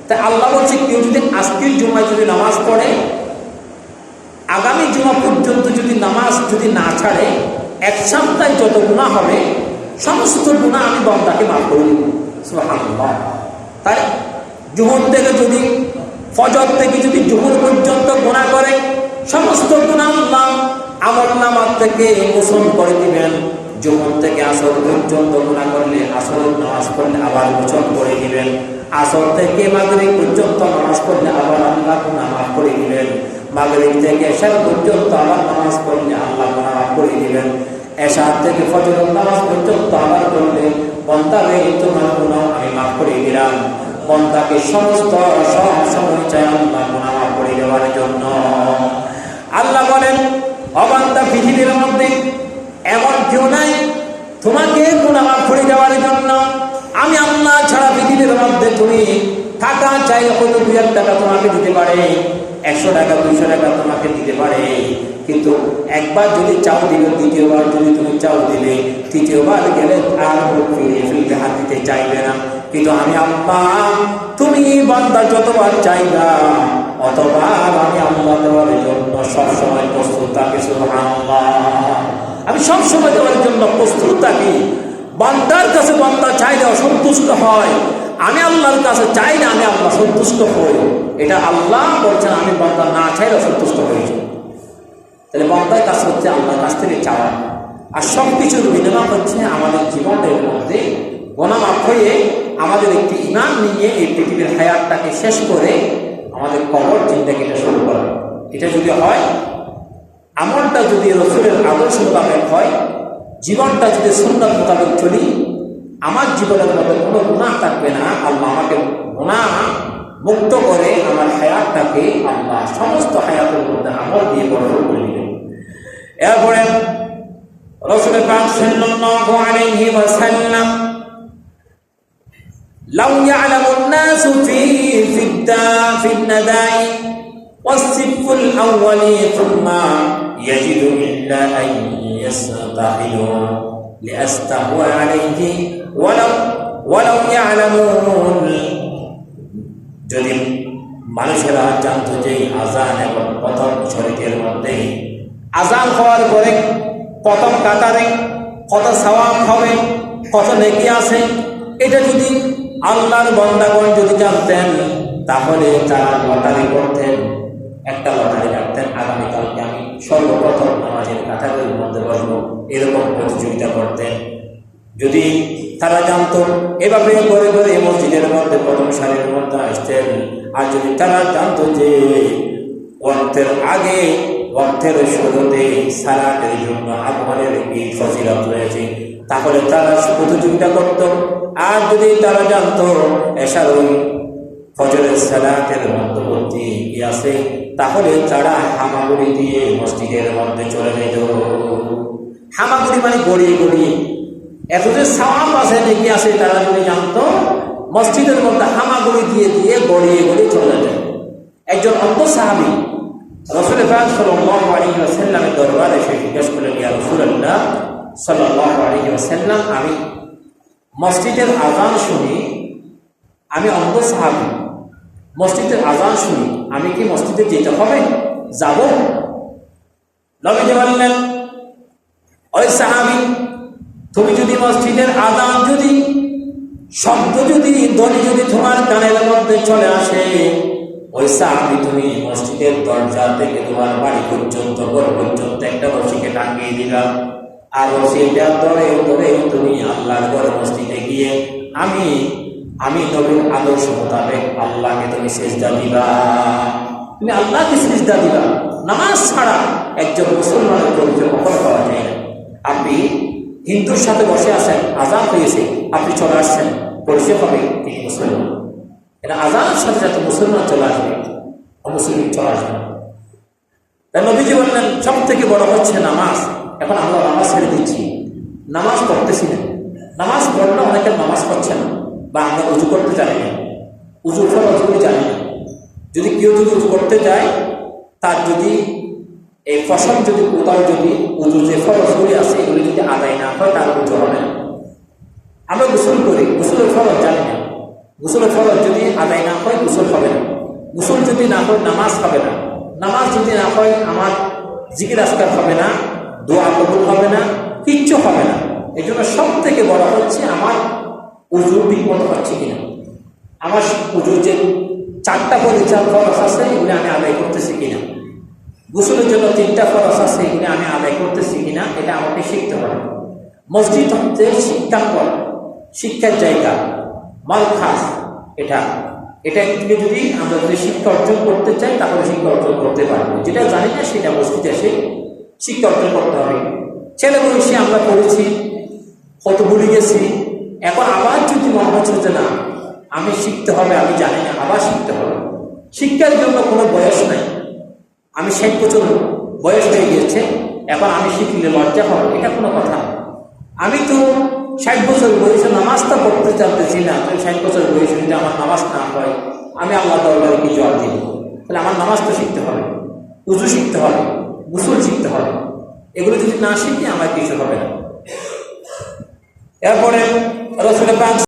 তাই আল্লাহ বলছে কেউ যদি আজকের জুমায় যদি নামাজ পড়ে, আগামী জুমা পর্যন্ত যদি নামাজ যদি না ছাড়ে, এক সপ্তাহে যত গুনাহ হবে সমস্ত গুনাহ আমি বান্দাকে মাফ করে দিব। সুবহানাল্লাহ। তাই জোহর থেকে যদি ফজর থেকে যদি জোহর পর্যন্ত গুনাহ করে, সমস্ত গুনাহ আল্লাহ আমলনামা থেকে মোচন করে দিবেন। জোহর থেকে আসর পর্যন্ত গুনাহ করলে, আসরের নামাজ পড়লে আবার মোচন করে দিবেন। আসর থেকে মাগরিব পর্যন্ত নামাজ পড়লে আবার আল্লাহ গুনাহ মাফ করে দিবেন। মাগরিব থেকে এশা পর্যন্ত আবার নামাজ পড়লে আল্লাহ গুনাহ মাফ করে দিবেন। এশা থেকে ফজরের নামাজ পর্যন্ত আবার পড়লে বান্দারে তোমার গুনাহ আমি মাফ করে দিলাম। বান্দাকে সমস্ত সব সময় চাই আল্লাহ গুনাহ মাফ করে দেওয়ার জন্য। আল্লাহ বলেন, ও বান্দা, পৃথিবীর মধ্যে এমন কেউ নাই তোমাকে গুনাহ মাফ করে দেওয়ার জন্য। আমি আল্লাহ ছাড়া পৃথিবীর মধ্যে তুমি টাকা চাইলে হয়তো 2 টাকা তোমাকে দিতে পারে, 100 টাকা 200 টাকা তোমাকে দিতে পারে, কিন্তু একবার যদি চাও দিলে, দ্বিতীয়বার যদি তুমি চাও দিলে, তৃতীয়বার গেলে আর ফিরে ফিরতে হাত দিতে চাইবে না। কিন্তু আমি আল্লাহ, তুমি বান্দা যতবার চাইবা অতবার আমি আল্লাহ দেওয়ার জন্য সবসময় প্রস্তুত থাকি। সুবহানাল্লাহ। আমি সবসময় দেওয়ার জন্য প্রস্তুত থাকি। বান্দার কাছে বান্দা চাইলে অসন্তুষ্ট হয়, আমি আল্লাহর কাছে চাই না আমি আল্লাহ সন্তুষ্ট হই। এটা আল্লাহ বলছেন, আমি বান্দা না চাইলে অসন্তুষ্ট হয়েছি। তাহলে বান্দার কাছে হচ্ছে আল্লাহর কাছ থেকে চাওয়া। আর সব কিছুর বিনিময় হচ্ছে আমাদের জীবনের মধ্যে গুনাহ মাফ হয়ে আমাদের একটি ঈমান নিয়ে এই পৃথিবীর হায়াতটাকে শেষ করে আমাদের কবর জিন্দেগিটা শুরু করা। এটা যদি হয়, আমলটা যদি রাসূলের আদর্শ মোতাবেক হয়, জীবনটা যদি সুন্নাত মোতাবেক চলি, আমার জীবনের মধ্যে কোনো গুনাহ থাকবে না। আল্লাহ আমাকে গুনাহ মুক্ত করে আমার হায়াতটাকে আল্লাহ সমস্ত হায়াতের মধ্যে আমল দিয়ে বড় করে দিবেন। এরপরে রাসূল পাক সাল্লাল্লাহু আলাইহি ওয়াসাল্লাম, লাউ ইয়ালামুন নাসু ফি النداء والصف الأول ثم يجد إلا أن يستحيوا لأستهوى عليه ولو يعلمون। যদি মানুষেরা জানতো যে আজান এবং প্রথম শরীরের মধ্যে আজান হওয়ার পরে প্রথম কাতারে কত সওয়াব হবে, কত নেকি আছে, এটা যদি আল্লাহর বান্দাগণ যদি জানতেন তাহলে তারা লটারি করতেন, একটা লটারি রাখতেন, আগামীকালকে আমি সর্বপ্রথম নামাজের কাতারের মধ্যে বসবো, এরকম প্রতিযোগিতা করতেন। যদি তারা জানতো এভাবে করে করে মসজিদের মধ্যে প্রথম সারির মধ্যে আসতেন, আর যদি তারা জানতো যে ওয়াক্তের আগে ওয়াক্তের শুরুতে সালাতের জন্য আগমনের এই ফজিলত রয়েছে, তাহলে তারা প্রতিযোগিতা করত। আর যদি তারা জানতো এশার ওই ফজরের সালাতের মধ্যবর্তী আছে, তাহলে তারা হামাগুড়ি দিয়ে মসজিদের মধ্যে চলে যেত। হামাগুড়ি মানে গড়িয়ে গড়িয়ে, এত যে সওয়াব আছে নেকি আছে, তারা যদি জানতো মসজিদের মধ্যে হামাগুড়ি দিয়ে দিয়ে গড়িয়ে গড়িয়ে চলে যেত। একজন অন্ধ সাহাবী রাসূল পাক সাল্লাল্লাহু আলাইহি ওয়াসাল্লামের দরবারে এসে জিজ্ঞেস করলেন, ইয়া রাসূলুল্লাহ সাল্লাল্লাহু আলাইহি ওয়াসাল্লাম, আমি মসজিদের আজান শুনি, আমি অন্ধ সাহাবী, মসজিদের আজান শুনি, আমি কি মসজিদে যেতে হবে, যাব? নবীজি বললেন, ওই সাহাবী, তুমি যদি মসজিদের আজান যদি শব্দ যদি ধ্বনি যদি তোমার কানের মধ্যে চলে আসে, ওই সাহাবী তুমি মসজিদের দরজা থেকে তোমার বাড়ি পর্যন্ত ঘর পর্যন্ত একটা রশিকে টাঙিয়ে দিলাম, আর রশিটা ধরে ধরে তুমি আল্লাহর ঘর মসজিদে গিয়ে আমি নবীর আদর্শ মোতাবেক আল্লাহকে তুমি সিজদা দিবা, তুমি আল্লাহকে সিজদা দিবা। নামাজ ছাড়া একজন মুসলমানের পরিচয় কখনো পাওয়া যায় না। আপনি হিন্দুর সাথে বসে আছেন, আজান হয়েছে, আপনি চলে আসছেন, পরিচয় হবে তিনি মুসলমান। এটা আজানের সাথে সাথে মুসলমান চলে আসবে, অমুসলিম চলে আসবে। তাই নবীজি বললেন, সব থেকে বড় হচ্ছে নামাজ। এখন আমরা নামাজ ছেড়ে দিচ্ছি, নামাজ পড়তেছি না। নামাজ পড়লে অনেকের নামাজ পড়ছে না, বা আমরা উজু করতে জানি না, উজু ফরজগুলি জানি না। যদি কেউ যদি উজু করতে যায়, তার যদি এই ফসল যদি কোথাও যদি উজুর যে ফরজগুলি আছে এগুলি যদি আদায় না হয়, তার উজু হবে না। আমরা গোসল করি, গোসলের ফরজ জানি না, গোসলের ফরজ যদি আদায় না হয় গোসল গোসল যদি না হয় নামাজ হবে না, নামাজ যদি না হয় আমার জিকির আজকার হবে না, দোয়া কবুল হবে না, কিচ্ছু হবে না। এই জন্য সব থেকে বড় হচ্ছে আমার উজু ঠিকমতো হচ্ছে কিনা, আমার উজুর যে 4টা ফরজ আছে এগুলি আমি আদায় করতেছি কিনা, গোসলের জন্য 3টা ফরজ আছে এগুলি আমি আদায় করতেছি কিনা, এটা আমাকে শিখতে হবে। মসজিদ হচ্ছে শিক্ষার শিক্ষার জায়গা, মালখাস, এটা থেকে যদি আমরা যদি শিক্ষা অর্জন করতে চাই তাহলে শিক্ষা অর্জন করতে পারবো। যেটা জানি না সেটা মসজিদে এসে শিক্ষা অর্জন করতে হবে। ছেলে বয়সে আমরা পড়েছি, কত ভুলে গেছি, এখন আবার যদি মনে হচ্ছে যে না আমি শিখতে হবে, আমি জানি না, আবার শিখতে হবে। শিক্ষার জন্য কোনো বয়স নাই। আমি 60 বছর বয়স হয়ে গিয়েছে, এখন আমি শিখলে লজ্জা হবে, এটা কোনো কথা। আমি তো 60 বছর বয়সে নামাজটা পড়তে চাইতেছি না, তো 60 বছর বয়সে যদি আমার নামাজ না হয় আমি আল্লাহ দরবারে কি জবাব দিব? তাহলে আমার নামাজ তো শিখতে হবে, উজু শিখতে হবে, গোসল শিখতে হবে। এগুলো যদি না শিখি আমার কিছু হবে না। এরপরে রাসূল পাক